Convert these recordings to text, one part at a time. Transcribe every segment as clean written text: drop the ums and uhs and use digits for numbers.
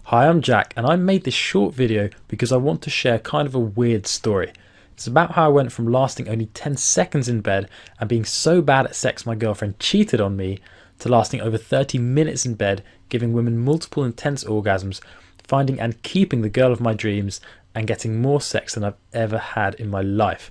Hi, I'm Jack, and I made this short video because I want to share kind of a weird story. It's about how I went from lasting only 10 seconds in bed and being so bad at sex my girlfriend cheated on me, to lasting over 30 minutes in bed, giving women multiple intense orgasms, finding and keeping the girl of my dreams, and getting more sex than I've ever had in my life.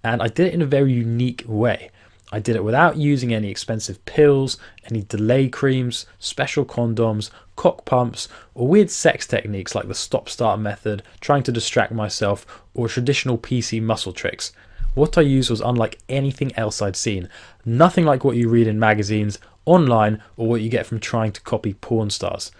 And I did it in a very unique way. I did it without using any expensive pills, any delay creams, special condoms, cock pumps, or weird sex techniques like the stop-start method, trying to distract myself, or traditional PC muscle tricks. What I used was unlike anything else I'd seen. Nothing like what you read in magazines, online, or what you get from trying to copy porn stars.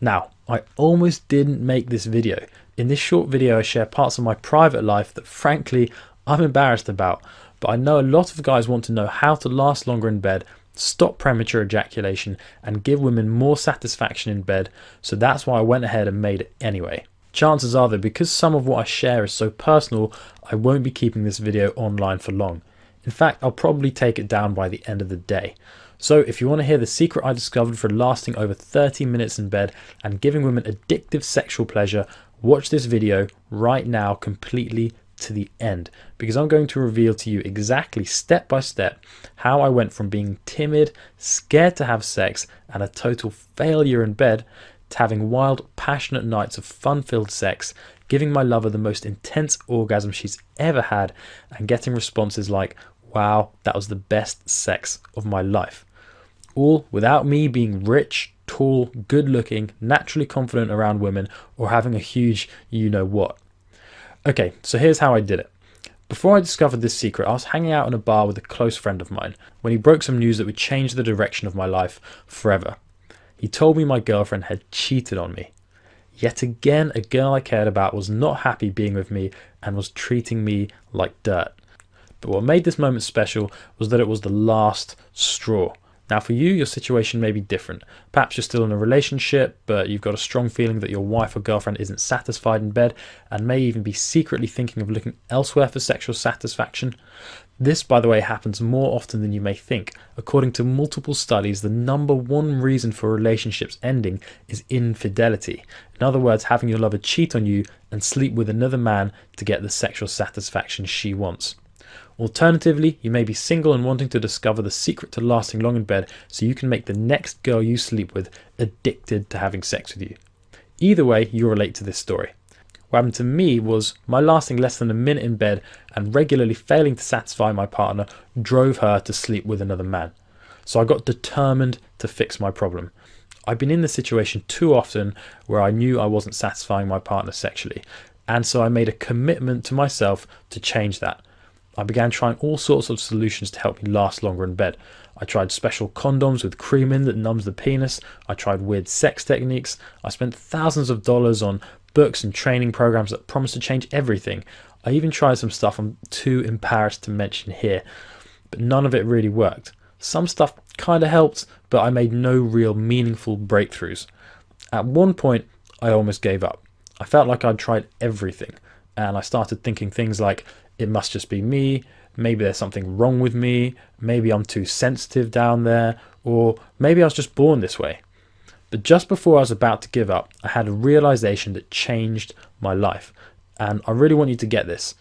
Now, I almost didn't make this video. In this short video I share parts of my private life that frankly I'm embarrassed about. But I know a lot of guys want to know how to last longer in bed, stop premature ejaculation, and give women more satisfaction in bed, so that's why I went ahead and made it anyway. Chances are that because some of what I share is so personal, I won't be keeping this video online for long. In fact, I'll probably take it down by the end of the day. So if you want to hear the secret I discovered for lasting over 30 minutes in bed and giving women addictive sexual pleasure, watch this video right now completely to the end, because I'm going to reveal to you exactly step by step how I went from being timid, scared to have sex, and a total failure in bed, to having wild, passionate nights of fun-filled sex, giving my lover the most intense orgasm she's ever had, and getting responses like, "Wow, that was the best sex of my life." All without me being rich, tall, good-looking, naturally confident around women, or having a huge you-know-what. Okay, so here's how I did it. Before I discovered this secret, I was hanging out in a bar with a close friend of mine when he broke some news that would change the direction of my life forever. He told me my girlfriend had cheated on me. Yet again, a girl I cared about was not happy being with me and was treating me like dirt. But what made this moment special was that it was the last straw. Now for you, your situation may be different. Perhaps you're still in a relationship, but you've got a strong feeling that your wife or girlfriend isn't satisfied in bed and may even be secretly thinking of looking elsewhere for sexual satisfaction. This, by the way, happens more often than you may think. According to multiple studies, the #1 reason for relationships ending is infidelity. In other words, having your lover cheat on you and sleep with another man to get the sexual satisfaction she wants. Alternatively, you may be single and wanting to discover the secret to lasting long in bed so you can make the next girl you sleep with addicted to having sex with you. Either way, you'll relate to this story. What happened to me was my lasting less than a minute in bed and regularly failing to satisfy my partner drove her to sleep with another man. So I got determined to fix my problem. I've been in this situation too often where I knew I wasn't satisfying my partner sexually, and so I made a commitment to myself to change that. I began trying all sorts of solutions to help me last longer in bed. I tried special condoms with cream in that numbs the penis. I tried weird sex techniques. I spent thousands of dollars on books and training programs that promised to change everything. I even tried some stuff I'm too embarrassed to mention here, but none of it really worked. Some stuff kind of helped, but I made no real meaningful breakthroughs. At one point, I almost gave up. I felt like I'd tried everything, and I started thinking things like, it must just be me, maybe there's something wrong with me, maybe I'm too sensitive down there, or maybe I was just born this way. But just before I was about to give up, I had a realization that changed my life. And I really want you to get this,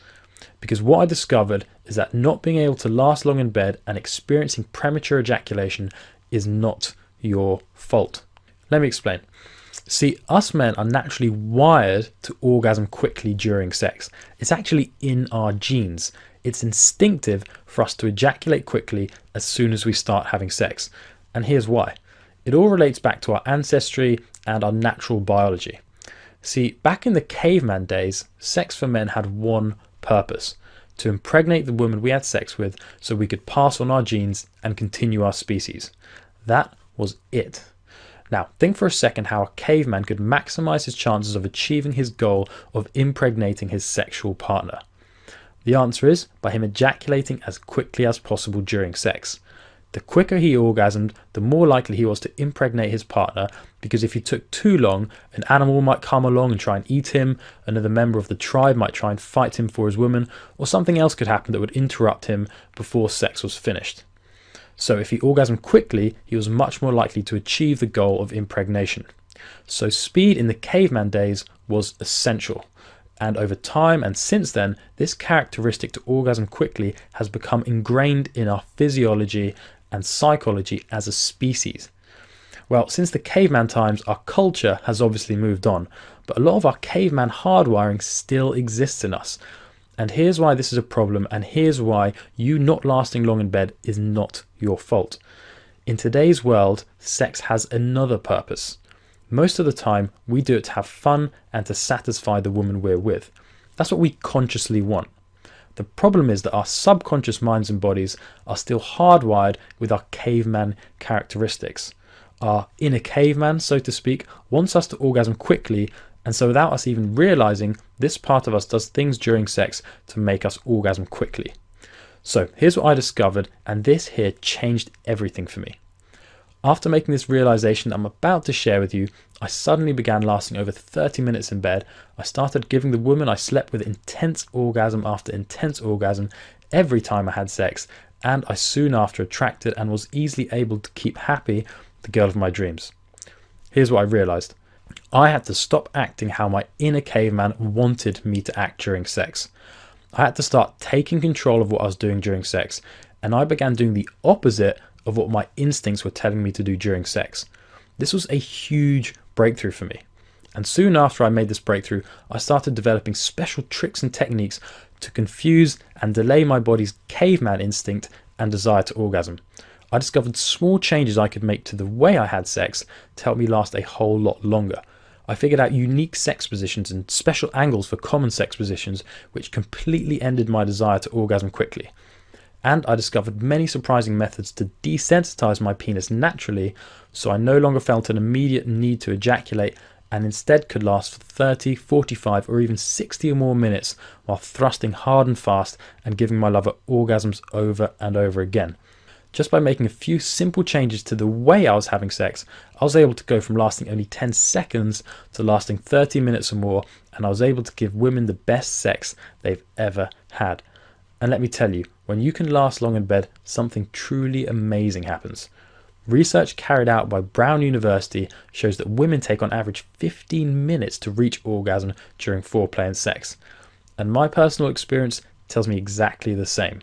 because what I discovered is that not being able to last long in bed and experiencing premature ejaculation is not your fault. Let me explain. See, us men are naturally wired to orgasm quickly during sex. It's actually in our genes. It's instinctive for us to ejaculate quickly as soon as we start having sex. And here's why. It all relates back to our ancestry and our natural biology. See, back in the caveman days, sex for men had one purpose: to impregnate the woman we had sex with so we could pass on our genes and continue our species. That was it. Now, think for a second how a caveman could maximize his chances of achieving his goal of impregnating his sexual partner. The answer is by him ejaculating as quickly as possible during sex. The quicker he orgasmed, the more likely he was to impregnate his partner, because if he took too long, an animal might come along and try and eat him, another member of the tribe might try and fight him for his woman, or something else could happen that would interrupt him before sex was finished. So if he orgasmed quickly, he was much more likely to achieve the goal of impregnation. So speed in the caveman days was essential. And over time and since then, this characteristic to orgasm quickly has become ingrained in our physiology and psychology as a species. Well, since the caveman times, our culture has obviously moved on, but a lot of our caveman hardwiring still exists in us. And here's why this is a problem, and here's why you not lasting long in bed is not your fault. In today's world, sex has another purpose. Most of the time, we do it to have fun and to satisfy the woman we're with. That's what we consciously want. The problem is that our subconscious minds and bodies are still hardwired with our caveman characteristics. Our inner caveman, so to speak, wants us to orgasm quickly, and so without us even realizing, this part of us does things during sex to make us orgasm quickly. So here's what I discovered, and this here changed everything for me. After making this realization that I'm about to share with you, I suddenly began lasting over 30 minutes in bed. I started giving the woman I slept with intense orgasm after intense orgasm every time I had sex, and I soon after attracted and was easily able to keep happy the girl of my dreams. Here's what I realized. I had to stop acting how my inner caveman wanted me to act during sex. I had to start taking control of what I was doing during sex, and I began doing the opposite of what my instincts were telling me to do during sex. This was a huge breakthrough for me. And soon after I made this breakthrough, I started developing special tricks and techniques to confuse and delay my body's caveman instinct and desire to orgasm. I discovered small changes I could make to the way I had sex to help me last a whole lot longer. I figured out unique sex positions and special angles for common sex positions, which completely ended my desire to orgasm quickly. And I discovered many surprising methods to desensitize my penis naturally, so I no longer felt an immediate need to ejaculate and instead could last for 30, 45 or even 60 or more minutes while thrusting hard and fast and giving my lover orgasms over and over again. Just by making a few simple changes to the way I was having sex, I was able to go from lasting only 10 seconds to lasting 30 minutes or more, and I was able to give women the best sex they've ever had. And let me tell you, when you can last long in bed, something truly amazing happens. Research carried out by Brown University shows that women take on average 15 minutes to reach orgasm during foreplay and sex. And my personal experience tells me exactly the same.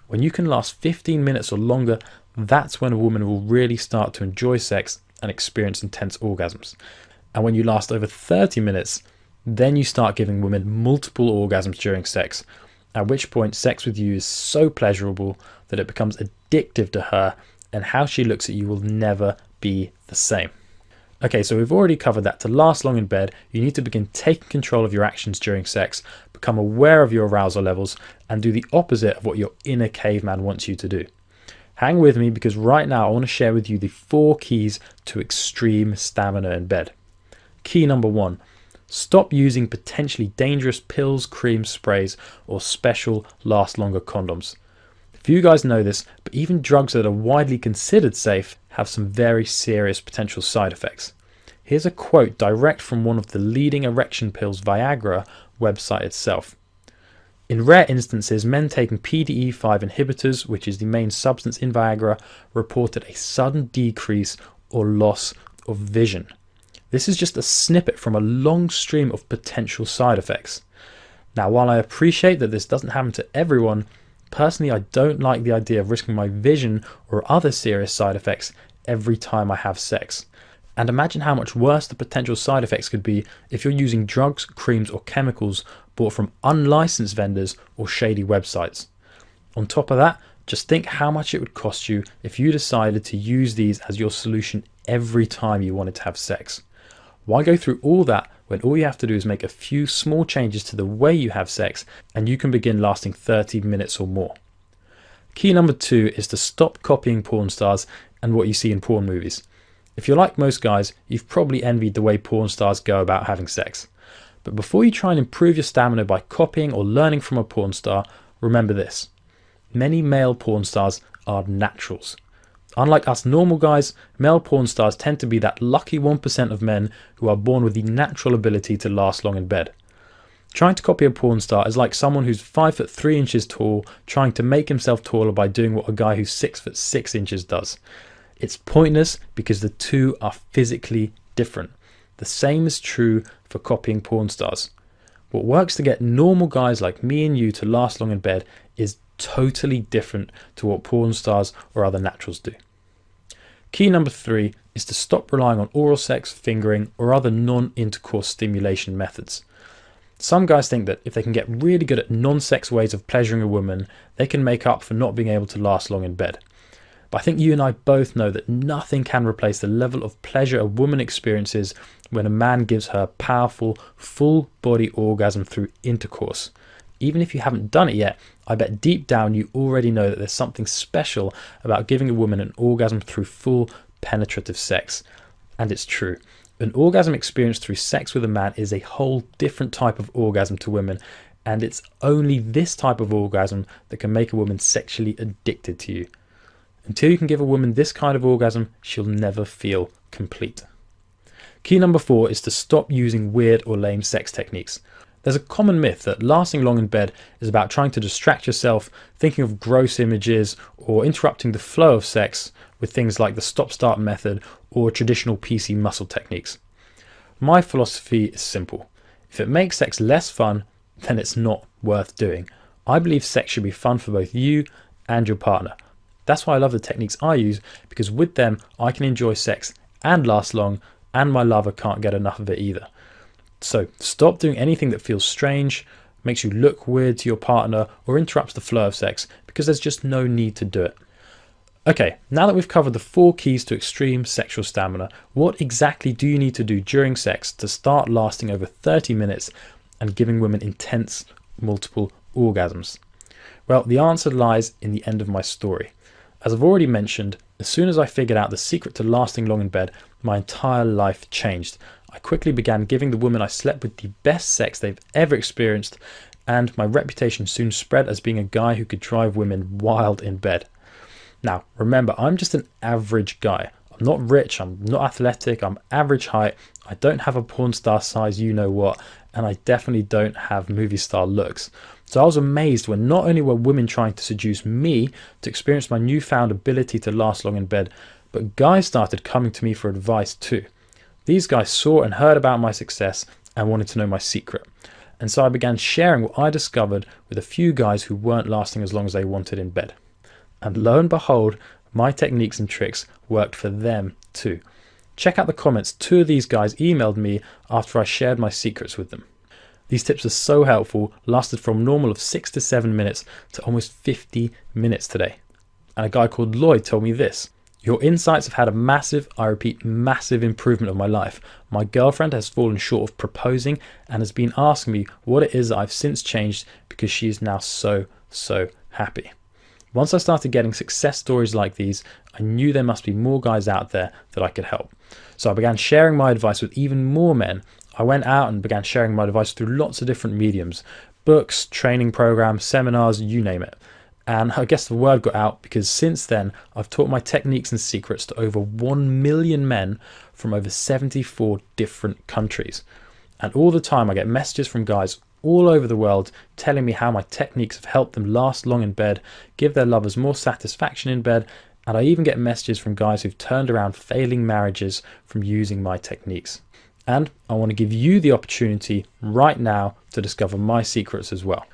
When you can last 15 minutes or longer, that's when a woman will really start to enjoy sex and experience intense orgasms. And when you last over 30 minutes, then you start giving women multiple orgasms during sex, at which point sex with you is so pleasurable that it becomes addictive to her, and how she looks at you will never be the same. Okay, so we've already covered that to last long in bed, you need to begin taking control of your actions during sex, become aware of your arousal levels, and do the opposite of what your inner caveman wants you to do. Hang with me, because right now I want to share with you the 4 keys to extreme stamina in bed. Key number 1. Stop using potentially dangerous pills, creams, sprays, or special last longer condoms. Few guys know this, but even drugs that are widely considered safe have some very serious potential side effects. Here's a quote direct from one of the leading erection pills, Viagra, website itself. In rare instances, men taking PDE5 inhibitors, which is the main substance in Viagra, reported a sudden decrease or loss of vision. This is just a snippet from a long stream of potential side effects. Now, while I appreciate that this doesn't happen to everyone, personally, I don't like the idea of risking my vision or other serious side effects every time I have sex. And imagine how much worse the potential side effects could be if you're using drugs, creams, or chemicals bought from unlicensed vendors or shady websites. On top of that, just think how much it would cost you if you decided to use these as your solution every time you wanted to have sex. Why go through all that when all you have to do is make a few small changes to the way you have sex and you can begin lasting 30 minutes or more? Key number 2 is to stop copying porn stars and what you see in porn movies. If you're like most guys, you've probably envied the way porn stars go about having sex. But before you try and improve your stamina by copying or learning from a porn star, remember this. Many male porn stars are naturals. Unlike us normal guys, male porn stars tend to be that lucky 1% of men who are born with the natural ability to last long in bed. Trying to copy a porn star is like someone who's 5'3" tall trying to make himself taller by doing what a guy who's 6'6" does. It's pointless because the two are physically different. The same is true for copying porn stars. What works to get normal guys like me and you to last long in bed is totally different to what porn stars or other naturals do. Key number 3 is to stop relying on oral sex, fingering, or other non-intercourse stimulation methods. Some guys think that if they can get really good at non-sex ways of pleasuring a woman, they can make up for not being able to last long in bed. But I think you and I both know that nothing can replace the level of pleasure a woman experiences when a man gives her a powerful, full-body orgasm through intercourse. Even if you haven't done it yet, I bet deep down you already know that there's something special about giving a woman an orgasm through full penetrative sex. And it's true. An orgasm experienced through sex with a man is a whole different type of orgasm to women, and it's only this type of orgasm that can make a woman sexually addicted to you. Until you can give a woman this kind of orgasm, she'll never feel complete. Key number 4 is to stop using weird or lame sex techniques. There's a common myth that lasting long in bed is about trying to distract yourself, thinking of gross images, or interrupting the flow of sex with things like the stop-start method or traditional PC muscle techniques. My philosophy is simple. If it makes sex less fun, then it's not worth doing. I believe sex should be fun for both you and your partner. That's why I love the techniques I use, because with them I can enjoy sex and last long, and my lover can't get enough of it either. So stop doing anything that feels strange, makes you look weird to your partner, or interrupts the flow of sex, because there's just no need to do it. Okay, now that we've covered the 4 keys to extreme sexual stamina, what exactly do you need to do during sex to start lasting over 30 minutes and giving women intense, multiple orgasms? Well, the answer lies in the end of my story. As I've already mentioned, as soon as I figured out the secret to lasting long in bed, my entire life changed. I quickly began giving the women I slept with the best sex they've ever experienced, and my reputation soon spread as being a guy who could drive women wild in bed. Now, remember, I'm just an average guy. I'm not rich, I'm not athletic, I'm average height, I don't have a porn star size you know what, and I definitely don't have movie star looks. So I was amazed when not only were women trying to seduce me to experience my newfound ability to last long in bed, but guys started coming to me for advice too. These guys saw and heard about my success and wanted to know my secret. And so I began sharing what I discovered with a few guys who weren't lasting as long as they wanted in bed. And lo and behold, my techniques and tricks worked for them too. Check out the comments 2 of these guys emailed me after I shared my secrets with them. These tips are so helpful, lasted from normal of 6 to 7 minutes to almost 50 minutes today. And a guy called Lloyd told me this: "Your insights have had a massive, I repeat, massive improvement of my life. My girlfriend has fallen short of proposing and has been asking me what it is that I've since changed because she is now so happy." Once I started getting success stories like these, I knew there must be more guys out there that I could help. So I began sharing my advice with even more men. I went out and began sharing my advice through lots of different mediums: books, training programs, seminars, you name it. And I guess the word got out, because since then I've taught my techniques and secrets to over 1 million men from over 74 different countries. And all the time I get messages from guys all over the world telling me how my techniques have helped them last long in bed, give their lovers more satisfaction in bed, and I even get messages from guys who've turned around failing marriages from using my techniques. And I want to give you the opportunity right now to discover my secrets as well.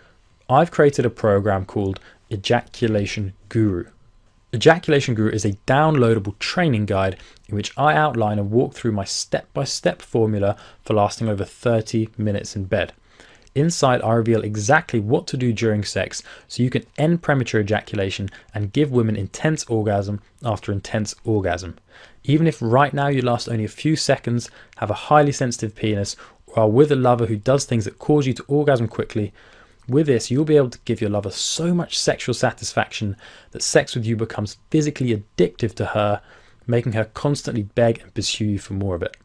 I've created a program called Ejaculation Guru. Ejaculation Guru is a downloadable training guide in which I outline and walk through my step-by-step formula for lasting over 30 minutes in bed. Inside, I reveal exactly what to do during sex so you can end premature ejaculation and give women intense orgasm after intense orgasm. Even if right now you last only a few seconds, have a highly sensitive penis, or are with a lover who does things that cause you to orgasm quickly, with this you'll be able to give your lover so much sexual satisfaction that sex with you becomes physically addictive to her, making her constantly beg and pursue you for more of it.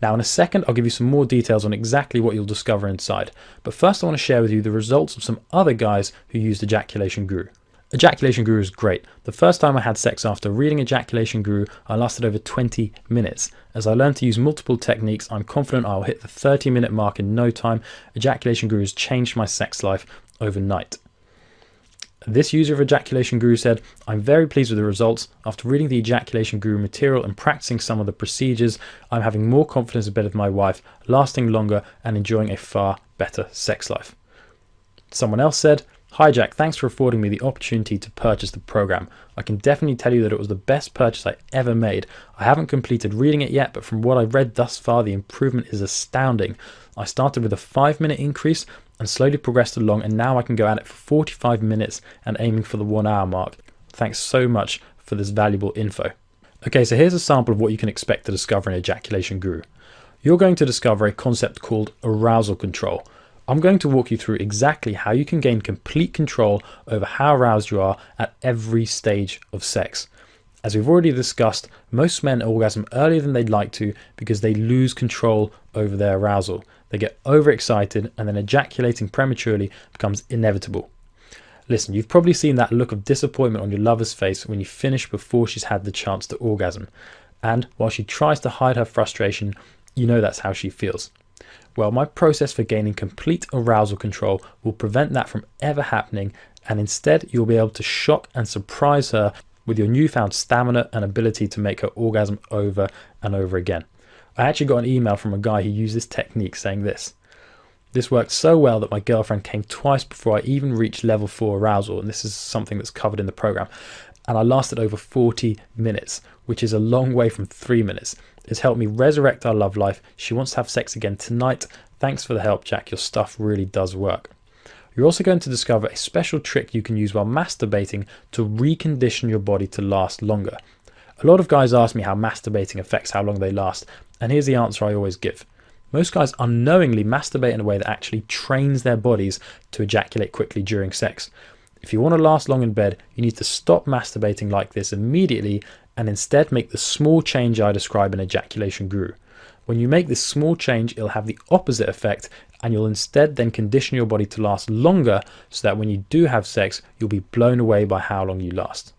Now in a second I'll give you some more details on exactly what you'll discover inside, but first I want to share with you the results of some other guys who used Ejaculation Guru. Ejaculation Guru is great. The first time I had sex after reading Ejaculation Guru, I lasted over 20 minutes. As I learned to use multiple techniques, I'm confident I'll hit the 30-minute mark in no time. Ejaculation Guru has changed my sex life overnight. This user of Ejaculation Guru said, "I'm very pleased with the results. After reading the Ejaculation Guru material and practicing some of the procedures, I'm having more confidence in bed with my wife, lasting longer and enjoying a far better sex life." Someone else said, "Hi Jack, thanks for affording me the opportunity to purchase the program. I can definitely tell you that it was the best purchase I ever made. I haven't completed reading it yet, but from what I've read thus far, the improvement is astounding. I started with a 5-minute increase and slowly progressed along, and now I can go at it for 45 minutes and aiming for the 1 hour mark. Thanks so much for this valuable info." Okay, so here's a sample of what you can expect to discover in Ejaculation Guru. You're going to discover a concept called arousal control. I'm going to walk you through exactly how you can gain complete control over how aroused you are at every stage of sex. As we've already discussed, most men orgasm earlier than they'd like to because they lose control over their arousal. They get overexcited and then ejaculating prematurely becomes inevitable. Listen, you've probably seen that look of disappointment on your lover's face when you finish before she's had the chance to orgasm. And while she tries to hide her frustration, you know that's how she feels. Well, my process for gaining complete arousal control will prevent that from ever happening, and instead you'll be able to shock and surprise her with your newfound stamina and ability to make her orgasm over and over again. I actually got an email from a guy who used this technique saying this: "This worked so well that my girlfriend came twice before I even reached level 4 arousal," and this is something that's covered in the program, "and I lasted over 40 minutes, which is a long way from 3 minutes. It's helped me resurrect our love life. She wants to have sex again tonight. Thanks for the help, Jack. Your stuff really does work." You're also going to discover a special trick you can use while masturbating to recondition your body to last longer. A lot of guys ask me how masturbating affects how long they last, and here's the answer I always give. Most guys unknowingly masturbate in a way that actually trains their bodies to ejaculate quickly during sex. If you want to last long in bed, you need to stop masturbating like this immediately and instead make the small change I describe in Ejaculation Guru. When you make this small change, it'll have the opposite effect, and you'll instead then condition your body to last longer so that when you do have sex, you'll be blown away by how long you last.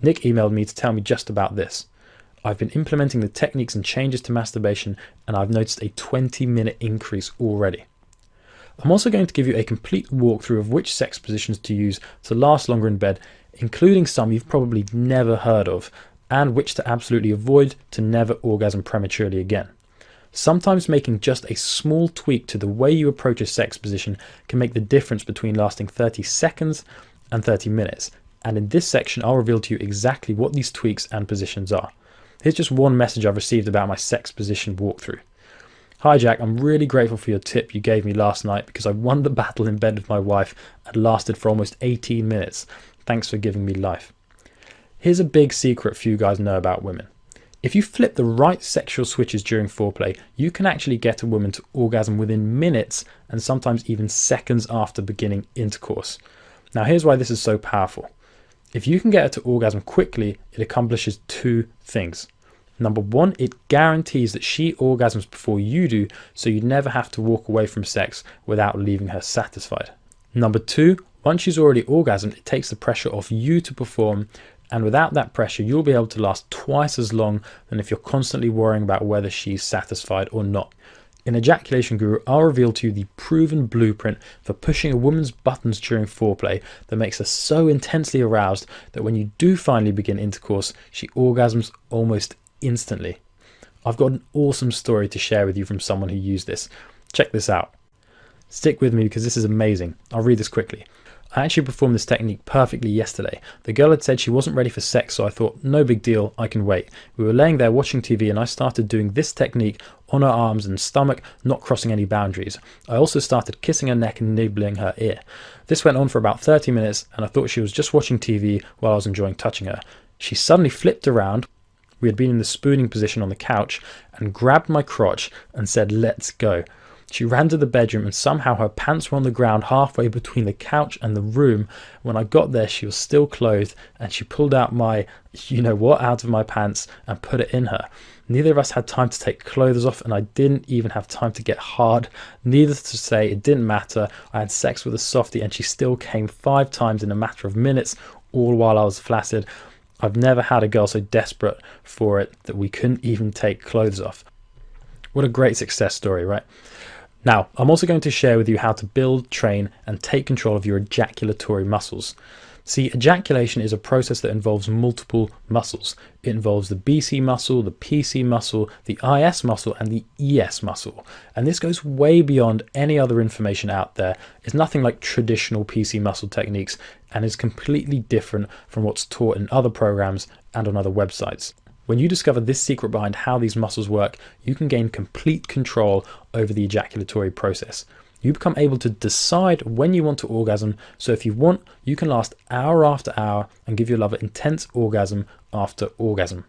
Nick emailed me to tell me just about this. "I've been implementing the techniques and changes to masturbation, and I've noticed a 20-minute increase already." I'm also going to give you a complete walkthrough of which sex positions to use to last longer in bed, including some you've probably never heard of, and which to absolutely avoid to never orgasm prematurely again. Sometimes making just a small tweak to the way you approach a sex position can make the difference between lasting 30 seconds and 30 minutes, and in this section I'll reveal to you exactly what these tweaks and positions are. Here's just one message I've received about my sex position walkthrough. "Hi Jack, I'm really grateful for your tip you gave me last night because I won the battle in bed with my wife and lasted for almost 18 minutes. Thanks for giving me life." Here's a big secret few guys know about women. If you flip the right sexual switches during foreplay, you can actually get a woman to orgasm within minutes and sometimes even seconds after beginning intercourse. Now here's why this is so powerful. If you can get her to orgasm quickly, it accomplishes 2 things. Number 1, it guarantees that she orgasms before you do, so you never have to walk away from sex without leaving her satisfied. Number 2, once she's already orgasmed, it takes the pressure off you to perform, and without that pressure, you'll be able to last twice as long than if you're constantly worrying about whether she's satisfied or not. In Ejaculation Guru, I'll reveal to you the proven blueprint for pushing a woman's buttons during foreplay that makes her so intensely aroused that when you do finally begin intercourse, she orgasms almost instantly. I've got an awesome story to share with you from someone who used this. Check this out. Stick with me because this is amazing. I'll read this quickly. "I actually performed this technique perfectly yesterday. The girl had said she wasn't ready for sex, so I thought, no big deal, I can wait. We were laying there watching TV and I started doing this technique on her arms and stomach, not crossing any boundaries. I also started kissing her neck and nibbling her ear. This went on for about 30 minutes and I thought she was just watching TV while I was enjoying touching her. She suddenly flipped around. We had been in the spooning position on the couch and grabbed my crotch and said, 'Let's go.' She ran to the bedroom and somehow her pants were on the ground halfway between the couch and the room. When I got there, she was still clothed and she pulled out my you-know-what out of my pants and put it in her. Neither of us had time to take clothes off and I didn't even have time to get hard. Needless to say, it didn't matter. I had sex with a softie and she still came 5 times in a matter of minutes, all while I was flaccid. I've never had a girl so desperate for it that we couldn't even take clothes off." What a great success story, right? Now, I'm also going to share with you how to build, train, and take control of your ejaculatory muscles. See, ejaculation is a process that involves multiple muscles. It involves the BC muscle, the PC muscle, the IS muscle, and the ES muscle. And this goes way beyond any other information out there. It's nothing like traditional PC muscle techniques and is completely different from what's taught in other programs and on other websites. When you discover this secret behind how these muscles work, you can gain complete control over the ejaculatory process. You become able to decide when you want to orgasm, so if you want, you can last hour after hour and give your lover intense orgasm after orgasm.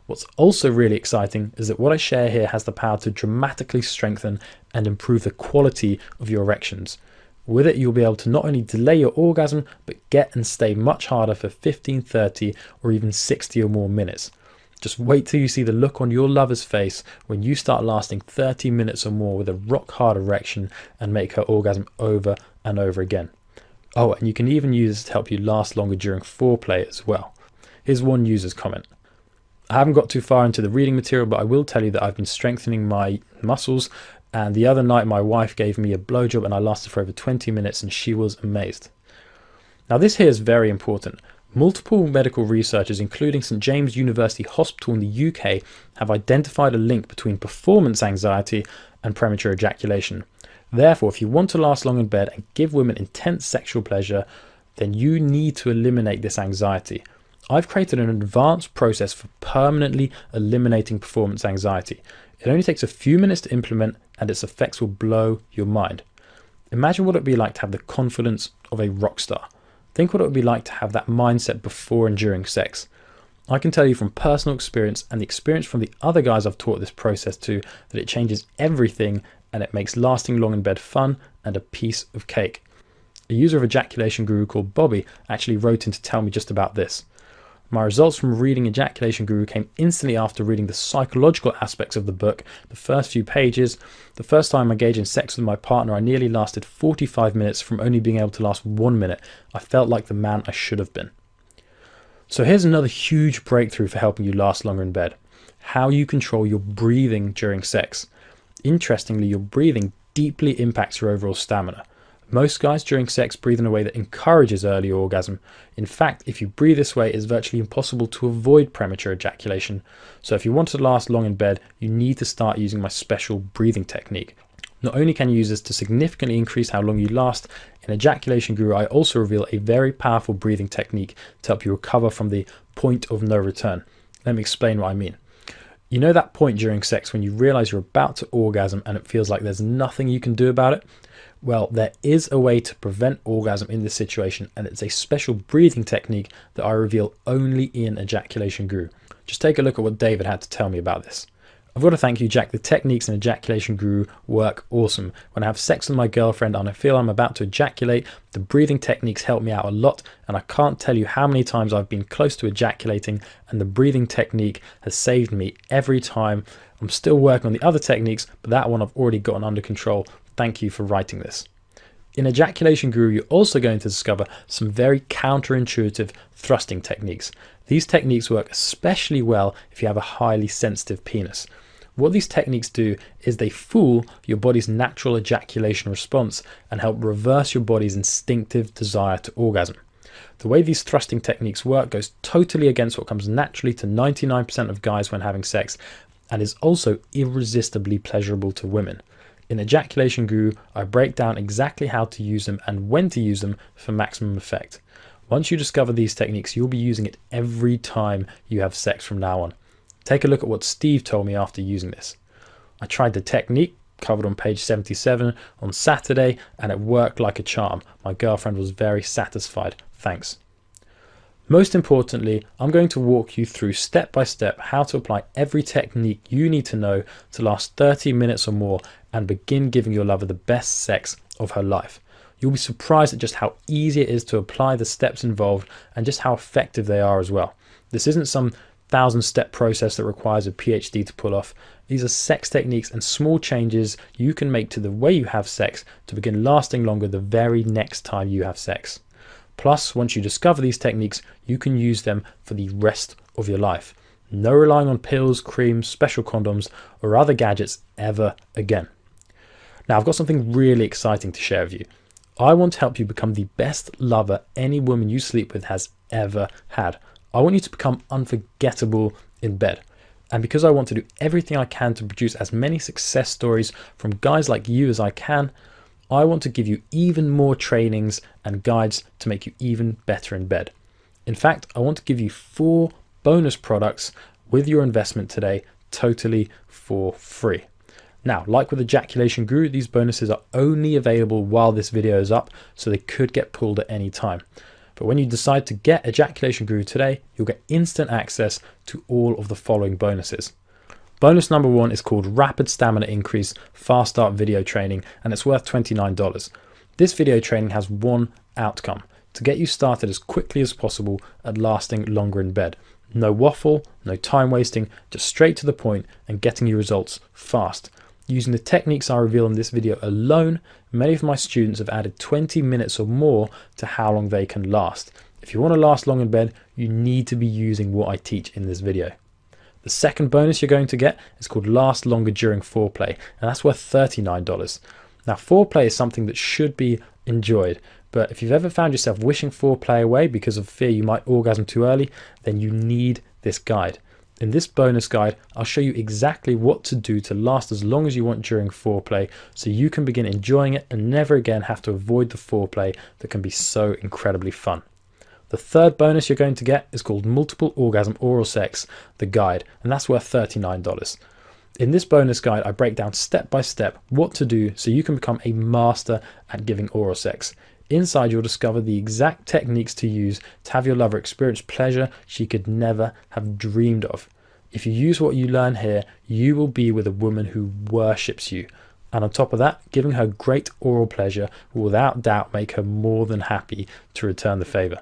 What's also really exciting is that what I share here has the power to dramatically strengthen and improve the quality of your erections. With it, you'll be able to not only delay your orgasm, but get and stay much harder for 15, 30, or even 60 or more minutes. Just wait till you see the look on your lover's face when you start lasting 30 minutes or more with a rock hard erection and make her orgasm over and over again. Oh, and you can even use this to help you last longer during foreplay as well. Here's one user's comment. I haven't got too far into the reading material, but I will tell you that I've been strengthening my muscles, and the other night my wife gave me a blowjob and I lasted for over 20 minutes and she was amazed. Now this here is very important. Multiple medical researchers, including St James University Hospital in the UK, have identified a link between performance anxiety and premature ejaculation. Therefore, if you want to last long in bed and give women intense sexual pleasure, then you need to eliminate this anxiety. I've created an advanced process for permanently eliminating performance anxiety. It only takes a few minutes to implement and its effects will blow your mind. Imagine what it would be like to have the confidence of a rock star. Think what it would be like to have that mindset before and during sex. I can tell you from personal experience and the experience from the other guys I've taught this process to that it changes everything and it makes lasting long in bed fun and a piece of cake. A user of Ejaculation Guru called Bobby actually wrote in to tell me just about this. My results from reading Ejaculation Guru came instantly after reading the psychological aspects of the book. The first few pages, the first time I engaged in sex with my partner, I nearly lasted 45 minutes from only being able to last 1 minute. I felt like the man I should have been. So here's another huge breakthrough for helping you last longer in bed. How you control your breathing during sex. Interestingly, your breathing deeply impacts your overall stamina. Most guys during sex breathe in a way that encourages early orgasm. In fact, if you breathe this way, it's virtually impossible to avoid premature ejaculation. So if you want to last long in bed, you need to start using my special breathing technique. Not only can you use this to significantly increase how long you last, in Ejaculation Guru I also reveal a very powerful breathing technique to help you recover from the point of no return. Let me explain what I mean. You know that point during sex when you realize you're about to orgasm and it feels like there's nothing you can do about it? Well, there is a way to prevent orgasm in this situation, and it's a special breathing technique that I reveal only in Ejaculation Guru. Just take a look at what David had to tell me about this. I've got to thank you, Jack. The techniques in Ejaculation Guru work awesome. When I have sex with my girlfriend and I feel I'm about to ejaculate, the breathing techniques help me out a lot, and I can't tell you how many times I've been close to ejaculating and the breathing technique has saved me every time. I'm still working on the other techniques, but that one I've already gotten under control. Thank you for writing this. In Ejaculation Guru, you're also going to discover some very counterintuitive thrusting techniques. These techniques work especially well if you have a highly sensitive penis. What these techniques do is they fool your body's natural ejaculation response and help reverse your body's instinctive desire to orgasm. The way these thrusting techniques work goes totally against what comes naturally to 99% of guys when having sex, and is also irresistibly pleasurable to women. In Ejaculation Guru, I break down exactly how to use them and when to use them for maximum effect. Once you discover these techniques, you'll be using it every time you have sex from now on. Take a look at what Steve told me after using this. I tried the technique, covered on page 77, on Saturday, and it worked like a charm. My girlfriend was very satisfied. Thanks. Most importantly, I'm going to walk you through step by step how to apply every technique you need to know to last 30 minutes or more and begin giving your lover the best sex of her life. You'll be surprised at just how easy it is to apply the steps involved and just how effective they are as well. This isn't some 1,000-step process that requires a PhD to pull off. These are sex techniques and small changes you can make to the way you have sex to begin lasting longer the very next time you have sex. Plus, once you discover these techniques, you can use them for the rest of your life. No relying on pills, creams, special condoms, or other gadgets ever again. Now, I've got something really exciting to share with you. I want to help you become the best lover any woman you sleep with has ever had. I want you to become unforgettable in bed. And because I want to do everything I can to produce as many success stories from guys like you as I can, I want to give you even more trainings and guides to make you even better in bed. In fact, I want to give you 4 bonus products with your investment today, totally for free. Now, like with Ejaculation Guru, these bonuses are only available while this video is up, so they could get pulled at any time. But when you decide to get Ejaculation Guru today, you'll get instant access to all of the following bonuses. Bonus number 1 is called Rapid Stamina Increase Fast Start Video Training, and it's worth $29. This video training has one outcome: to get you started as quickly as possible at lasting longer in bed. No waffle, no time wasting, just straight to the point and getting you results fast. Using the techniques I reveal in this video alone, many of my students have added 20 minutes or more to how long they can last. If you want to last long in bed, you need to be using what I teach in this video. The second bonus you're going to get is called Last Longer During Foreplay, and that's worth $39. Now, foreplay is something that should be enjoyed, but if you've ever found yourself wishing foreplay away because of fear you might orgasm too early, then you need this guide. In this bonus guide, I'll show you exactly what to do to last as long as you want during foreplay, so you can begin enjoying it and never again have to avoid the foreplay that can be so incredibly fun. The third bonus you're going to get is called Multiple Orgasm Oral Sex, the guide, and that's worth $39. In this bonus guide, I break down step by step what to do so you can become a master at giving oral sex. Inside, you'll discover the exact techniques to use to have your lover experience pleasure she could never have dreamed of. If you use what you learn here, you will be with a woman who worships you. And on top of that, giving her great oral pleasure will without doubt make her more than happy to return the favor.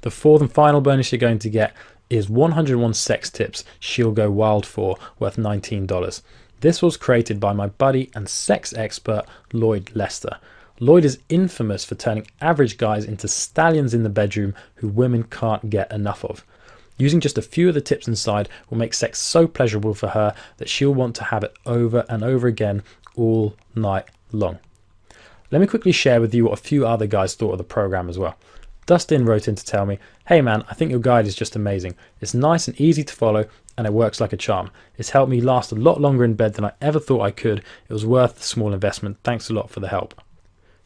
The fourth and final bonus you're going to get is 101 sex tips she'll go wild for, worth $19. This was created by my buddy and sex expert, Lloyd Lester. Lloyd is infamous for turning average guys into stallions in the bedroom who women can't get enough of. Using just a few of the tips inside will make sex so pleasurable for her that she'll want to have it over and over again all night long. Let me quickly share with you what a few other guys thought of the program as well. Dustin wrote in to tell me, "Hey man, I think your guide is just amazing. It's nice and easy to follow and it works like a charm. It's helped me last a lot longer in bed than I ever thought I could. It was worth the small investment. Thanks a lot for the help."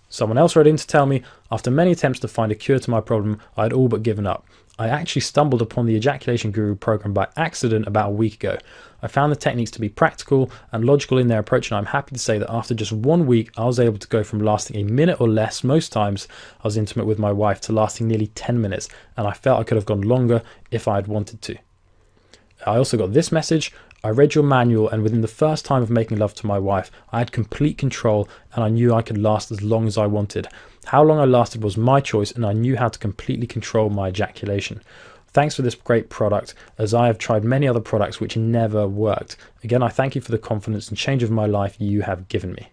Someone else wrote in to tell me, "After many attempts to find a cure to my problem, I had all but given up. I actually stumbled upon the Ejaculation Guru program by accident about a week ago. I found the techniques to be practical and logical in their approach, and I'm happy to say that after just 1 week, I was able to go from lasting a minute or less most times I was intimate with my wife to lasting nearly 10 minutes, and I felt I could have gone longer if I had wanted to." I also got this message: "I read your manual and within the first time of making love to my wife, I had complete control and I knew I could last as long as I wanted. How long I lasted was my choice and I knew how to completely control my ejaculation. Thanks for this great product, as I have tried many other products which never worked. Again, I thank you for the confidence and change of my life you have given me."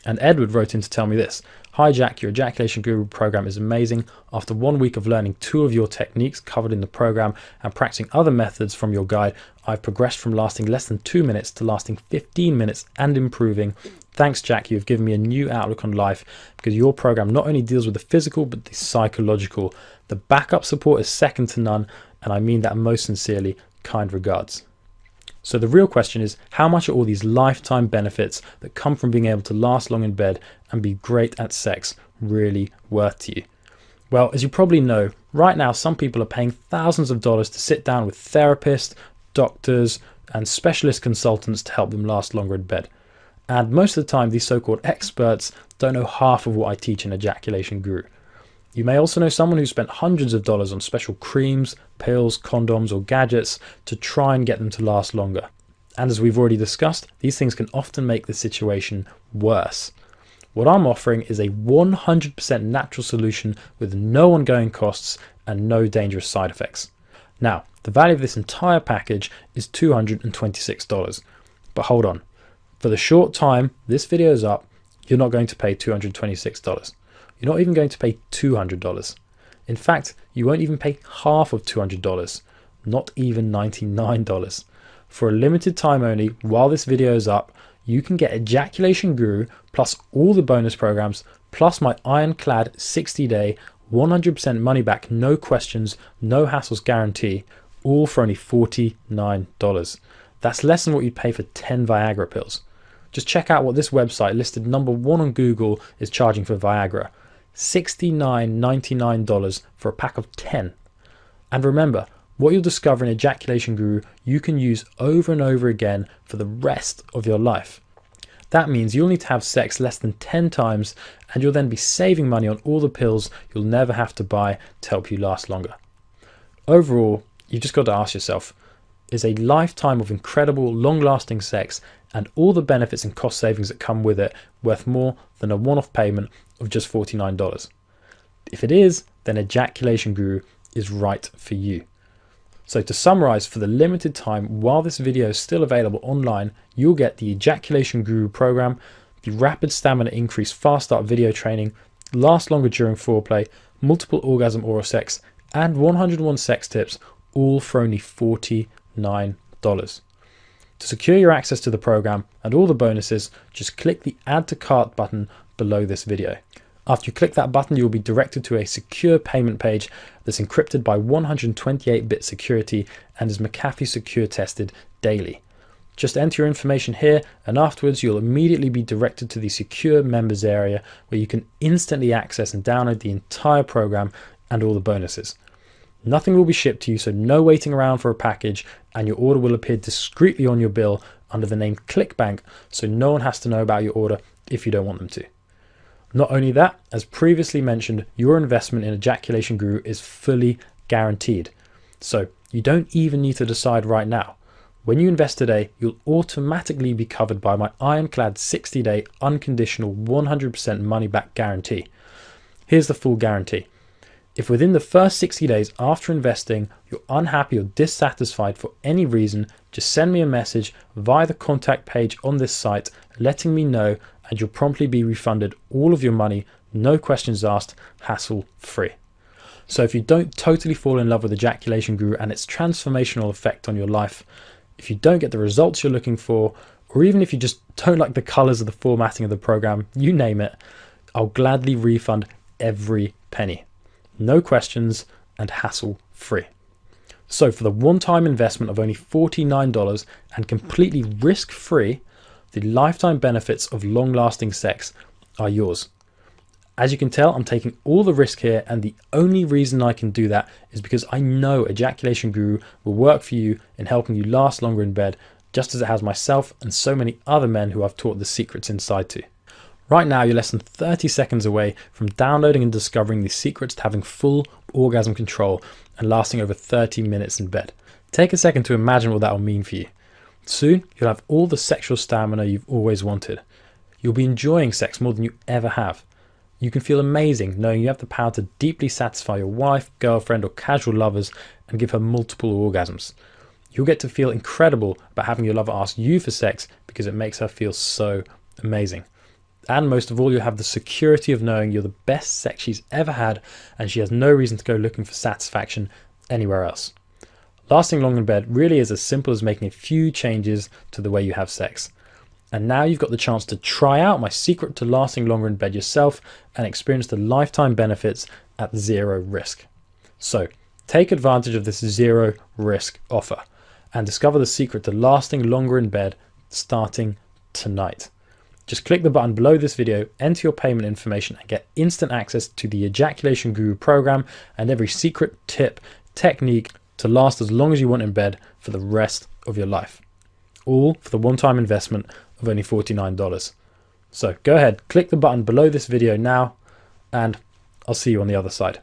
And Edward wrote in to tell me this: "Hi Jack, your Ejaculation Guru program is amazing. After 1 week of learning 2 of your techniques covered in the program and practicing other methods from your guide, I've progressed from lasting less than 2 minutes to lasting 15 minutes and improving. Thanks Jack, you have given me a new outlook on life because your program not only deals with the physical but the psychological. The backup support is second to none, and I mean that most sincerely. Kind regards." So the real question is, how much are all these lifetime benefits that come from being able to last long in bed and be great at sex really worth to you? Well, as you probably know, right now some people are paying thousands of dollars to sit down with therapists, doctors, and specialist consultants to help them last longer in bed. And most of the time, these so-called experts don't know half of what I teach in Ejaculation Guru. You may also know someone who spent hundreds of dollars on special creams, pills, condoms, or gadgets to try and get them to last longer. And as we've already discussed, these things can often make the situation worse. What I'm offering is a 100% natural solution with no ongoing costs and no dangerous side effects. Now, the value of this entire package is $226. But hold on. For the short time this video is up, you're not going to pay $226. You're not even going to pay $200. In fact, you won't even pay half of $200, not even $99. For a limited time only, while this video is up, you can get Ejaculation Guru plus all the bonus programs, plus my ironclad 60-day, 100% money back, no questions, no hassles guarantee, all for only $49. That's less than what you'd pay for 10 Viagra pills. Just check out what this website, listed #1 on Google, is charging for Viagra. $69.99 for a pack of 10. And remember, what you'll discover in Ejaculation Guru, you can use over and over again for the rest of your life. That means you'll need to have sex less than 10 times, and you'll then be saving money on all the pills you'll never have to buy to help you last longer. Overall, you've just got to ask yourself, is a lifetime of incredible, long-lasting sex and all the benefits and cost savings that come with it worth more than a one-off payment of just $49? If it is, then Ejaculation Guru is right for you. So to summarize, for the limited time while this video is still available online, you'll get the Ejaculation Guru program, the rapid stamina increase fast start video training, last longer during foreplay, multiple orgasm oral sex, and 101 sex tips, all for only $49. To secure your access to the program and all the bonuses, just click the Add to Cart button below this video. After you click that button, you'll be directed to a secure payment page that's encrypted by 128-bit security and is McAfee secure tested daily. Just enter your information here, and afterwards you'll immediately be directed to the secure members area where you can instantly access and download the entire program and all the bonuses. Nothing will be shipped to you, so no waiting around for a package, and your order will appear discreetly on your bill under the name ClickBank, so no one has to know about your order if you don't want them to. Not only that, as previously mentioned, your investment in Ejaculation Guru is fully guaranteed. So you don't even need to decide right now. When you invest today, you'll automatically be covered by my ironclad 60-day unconditional 100% money back guarantee. Here's the full guarantee. If within the first 60 days after investing, you're unhappy or dissatisfied for any reason, just send me a message via the contact page on this site, letting me know, and you'll promptly be refunded all of your money, no questions asked, hassle free. So if you don't totally fall in love with Ejaculation Guru and its transformational effect on your life, if you don't get the results you're looking for, or even if you just don't like the colors of the formatting of the program, you name it, I'll gladly refund every penny. No questions and hassle free. So for the one-time investment of only $49 and completely risk-free, the lifetime benefits of long-lasting sex are yours. As you can tell, I'm taking all the risk here, and the only reason I can do that is because I know Ejaculation Guru will work for you in helping you last longer in bed, just as it has myself and so many other men who I've taught the secrets inside to. Right now, you're less than 30 seconds away from downloading and discovering the secrets to having full orgasm control and lasting over 30 minutes in bed. Take a second to imagine what that will mean for you. Soon, you'll have all the sexual stamina you've always wanted. You'll be enjoying sex more than you ever have. You can feel amazing knowing you have the power to deeply satisfy your wife, girlfriend, or casual lovers and give her multiple orgasms. You'll get to feel incredible about having your lover ask you for sex because it makes her feel so amazing. And most of all, you'll have the security of knowing you're the best sex she's ever had and she has no reason to go looking for satisfaction anywhere else. Lasting long in bed really is as simple as making a few changes to the way you have sex. And now you've got the chance to try out my secret to lasting longer in bed yourself and experience the lifetime benefits at zero risk. So take advantage of this zero risk offer and discover the secret to lasting longer in bed starting tonight. Just click the button below this video, enter your payment information, and get instant access to the Ejaculation Guru program and every secret, tip, technique to last as long as you want in bed for the rest of your life. All for the one-time investment of only $49. So go ahead, click the button below this video now, and I'll see you on the other side.